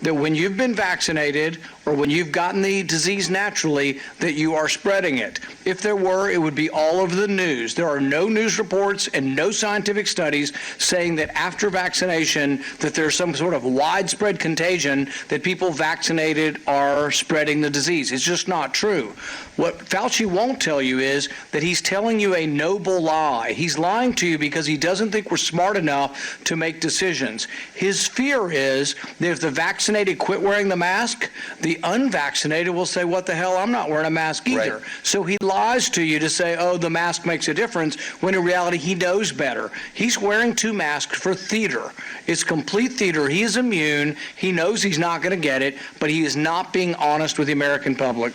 that when you've been vaccinated or when you've gotten the disease naturally, that you are spreading it. If there were, it would be all over the news. There are no news reports and no scientific studies saying that after vaccination that there's some sort of widespread contagion that people vaccinated are spreading the disease. It's just not true. What Fauci won't tell you is that he's telling you a noble lie. He's lying to you because he doesn't think we're smart enough to make decisions. His fear is that if the vaccinated quit wearing the mask, the unvaccinated will say, what the hell, I'm not wearing a mask either. Right. So he lies to you to say, oh, the mask makes a difference, when in reality he knows better. He's wearing 2 masks for theater. It's complete theater. He is immune. He knows he's not going to get it, but he is not being honest with the American public.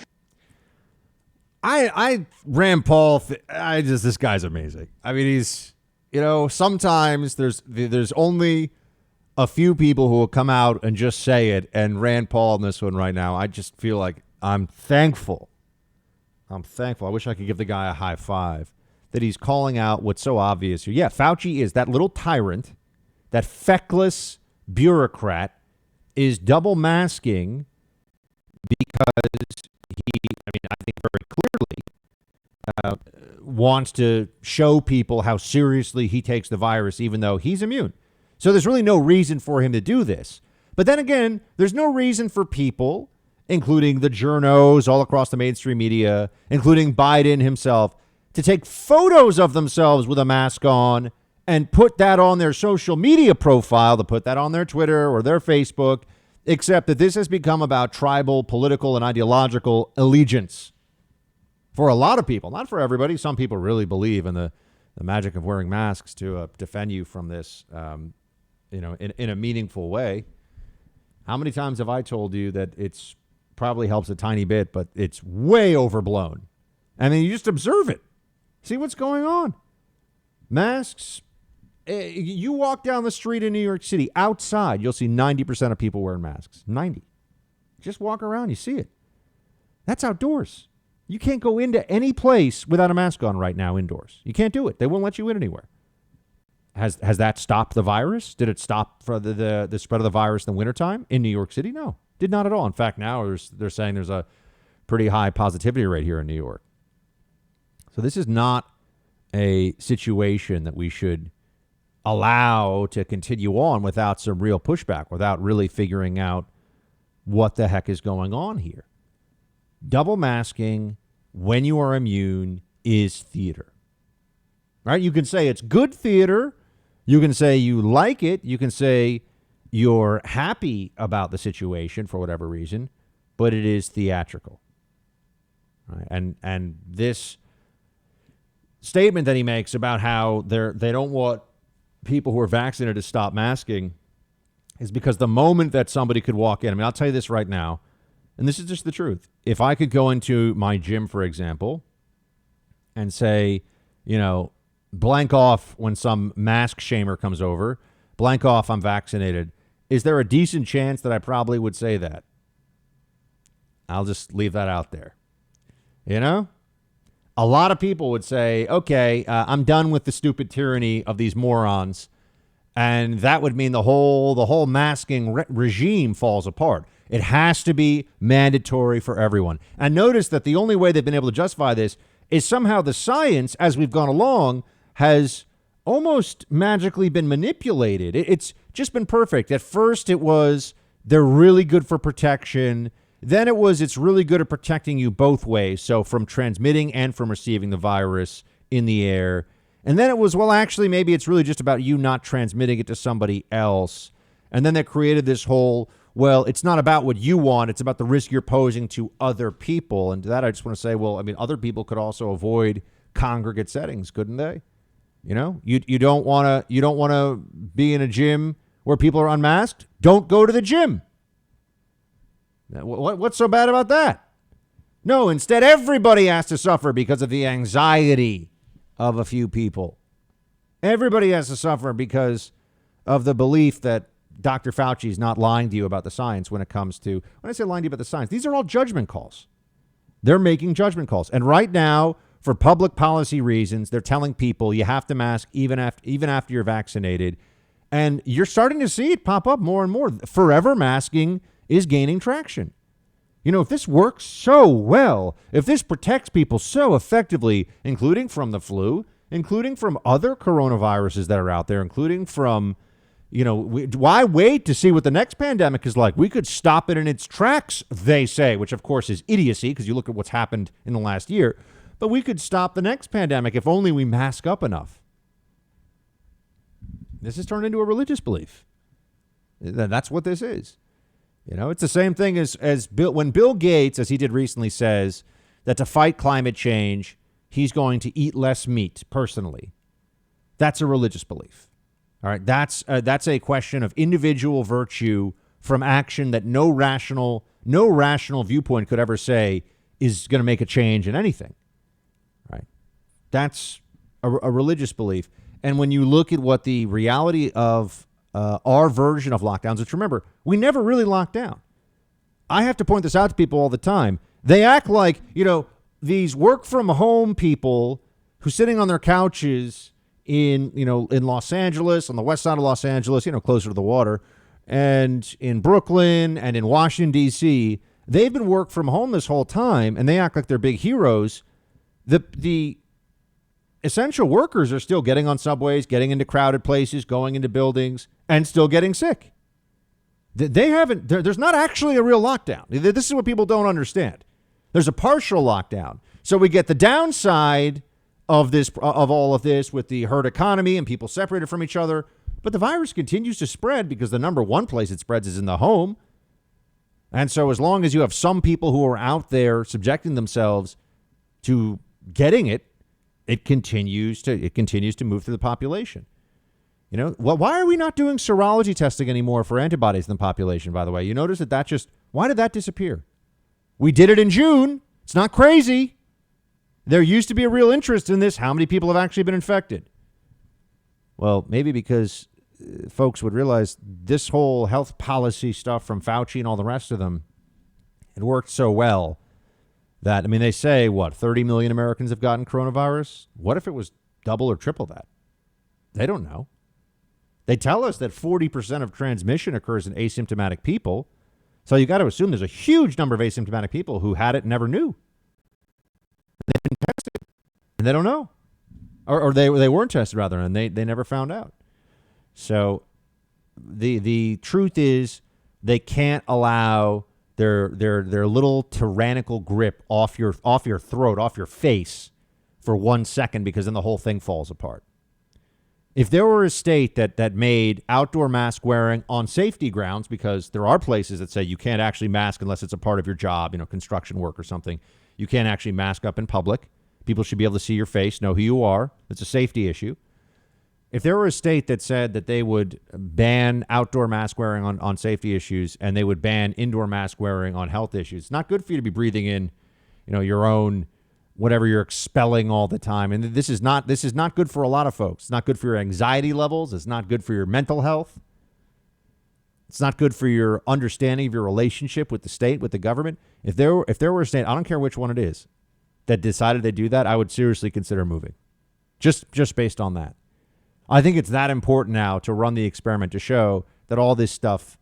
Rand Paul, this guy's amazing. I mean, he's, sometimes there's only a few people who will come out and just say it. And Rand Paul on this one right now, I just feel like I'm thankful. I wish I could give the guy a high five that he's calling out what's so obvious here. Yeah, Fauci is that little tyrant, that feckless bureaucrat is double masking because I think very clearly wants to show people how seriously he takes the virus, even though he's immune. So there's really no reason for him to do this. But then again, there's no reason for people, including the journos all across the mainstream media, including Biden himself, to take photos of themselves with a mask on and put that on their social media profile, to put that on their Twitter or their Facebook, except that this has become about tribal, political, and ideological allegiance. For a lot of people, not for everybody. Some people really believe in the magic of wearing masks to defend you from this, in a meaningful way. How many times have I told you that it's probably helps a tiny bit, but it's way overblown? And then you just observe it. See what's going on. Masks. You walk down the street in New York City, outside, you'll see 90% of people wearing masks. 90. Just walk around, you see it. That's outdoors. You can't go into any place without a mask on right now indoors. You can't do it. They won't let you in anywhere. Has that stopped the virus? Did it stop for the spread of the virus in the wintertime in New York City? No, did not at all. In fact, now they're saying there's a pretty high positivity rate here in New York. So this is not a situation that we should allow to continue on without some real pushback, without really figuring out what the heck is going on here. Double masking when you are immune is theater. Right? You can say it's good theater. You can say you like it. You can say you're happy about the situation for whatever reason, but it is theatrical. Right? And this statement that he makes about how they don't want people who are vaccinated to stop masking is because the moment that somebody could walk in, I'll tell you this right now, and this is just the truth. If I could go into my gym, for example, and say, blank off when some mask shamer comes over, blank off I'm vaccinated, is there a decent chance that I probably would say that? I'll just leave that out there. A lot of people would say, okay, I'm done with the stupid tyranny of these morons. And that would mean the whole masking regime falls apart. It has to be mandatory for everyone. And notice that the only way they've been able to justify this is somehow the science, as we've gone along, has almost magically been manipulated. It's just been perfect. At first it was they're really good for protection. Then it was it's really good at protecting you both ways, so from transmitting and from receiving the virus in the air. And then it was, well, actually, maybe it's really just about you not transmitting it to somebody else. And then they created this whole, well, it's not about what you want, it's about the risk you're posing to other people. And to that, I just want to say, well, other people could also avoid congregate settings, couldn't they? You don't want to be in a gym where people are unmasked. Don't go to the gym. What's so bad about that? No, instead, everybody has to suffer because of the anxiety of a few people. Everybody has to suffer because of the belief that Dr. Fauci is not lying to you about the science when I say lying to you about the science, these are all judgment calls. They're making judgment calls. And right now, for public policy reasons, they're telling people you have to mask even after you're vaccinated. And you're starting to see it pop up more and more. Forever masking is gaining traction. You know, if this works so well, if this protects people so effectively, including from the flu, including from other coronaviruses that are out there, including from, you know, why wait to see what the next pandemic is like? We could stop it in its tracks, they say, which of course is idiocy because you look at what's happened in the last year. But we could stop the next pandemic if only we mask up enough. This has turned into a religious belief. That's what this is. You know, it's the same thing as when Bill Gates, as he did recently, says that to fight climate change, he's going to eat less meat personally. That's a religious belief. All right, that's a question of individual virtue from action that no rational viewpoint could ever say is going to make a change in anything. Right? That's a religious belief. And when you look at what the reality of our version of lockdowns, which remember, we never really locked down. I have to point this out to people all the time. They act like, you know, these work from home people who sitting on their couches in Los Angeles, on the west side of Los Angeles, you know, closer to the water, and in Brooklyn and in Washington, D.C., they've been work from home this whole time, and they act like they're big heroes. The essential workers are still getting on subways, getting into crowded places, going into buildings, and still getting sick. There's not actually a real lockdown. This is what people don't understand. There's a partial lockdown. So we get the downside of all of this with the herd economy and people separated from each other. But the virus continues to spread because the number one place it spreads is in the home. And so as long as you have some people who are out there subjecting themselves to getting it, it continues to move through the population. You know, well, why are we not doing serology testing anymore for antibodies in the population, by the way? You notice why did that disappear? We did it in June. It's not crazy. There used to be a real interest in this. How many people have actually been infected? Well, maybe because folks would realize this whole health policy stuff from Fauci and all the rest of them, it worked so well that, I mean, they say, 30 million Americans have gotten coronavirus? What if it was double or triple that? They don't know. They tell us that 40% of transmission occurs in asymptomatic people. So you got to assume there's a huge number of asymptomatic people who had it and never knew. They've been tested, and they don't know. Or they weren't tested, rather, and they never found out. So the truth is they can't allow their little tyrannical grip off your throat, off your face for 1 second, because then the whole thing falls apart. If there were a state that made outdoor mask wearing on safety grounds, because there are places that say you can't actually mask unless it's a part of your job, you know, construction work or something. You can't actually mask up in public. People should be able to see your face, know who you are. It's a safety issue. If there were a state that said that they would ban outdoor mask wearing on safety issues and they would ban indoor mask wearing on health issues, it's not good for you to be breathing in, you know, your own whatever you're expelling all the time. And this is not good for a lot of folks. It's not good for your anxiety levels. It's not good for your mental health. It's not good for your understanding of your relationship with the state, with the government. If there were a state, I don't care which one it is, that decided to do that, I would seriously consider moving. Just based on that. I think it's that important now to run the experiment to show that all this stuff,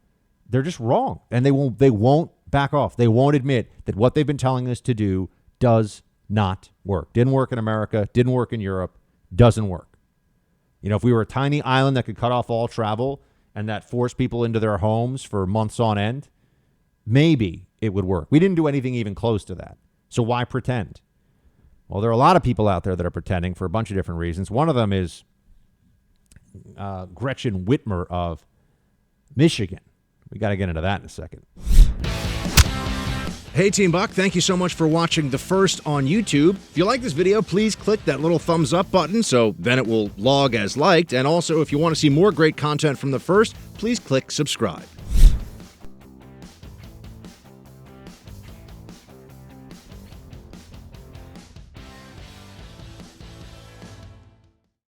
they're just wrong. And they won't back off. They won't admit that what they've been telling us to do does not work. Didn't work in America, didn't work in Europe, doesn't work. You know, if we were a tiny island that could cut off all travel and that forced people into their homes for months on end, maybe it would work. We didn't do anything even close to that. So why pretend? Well, there are a lot of people out there that are pretending for a bunch of different reasons. One of them is Gretchen Whitmer of Michigan. We got to get into that in a second. Hey, Team Buck, thank you so much for watching The First on YouTube. If you like this video, please click that little thumbs up button so then it will log as liked. And also, if you want to see more great content from The First, please click subscribe.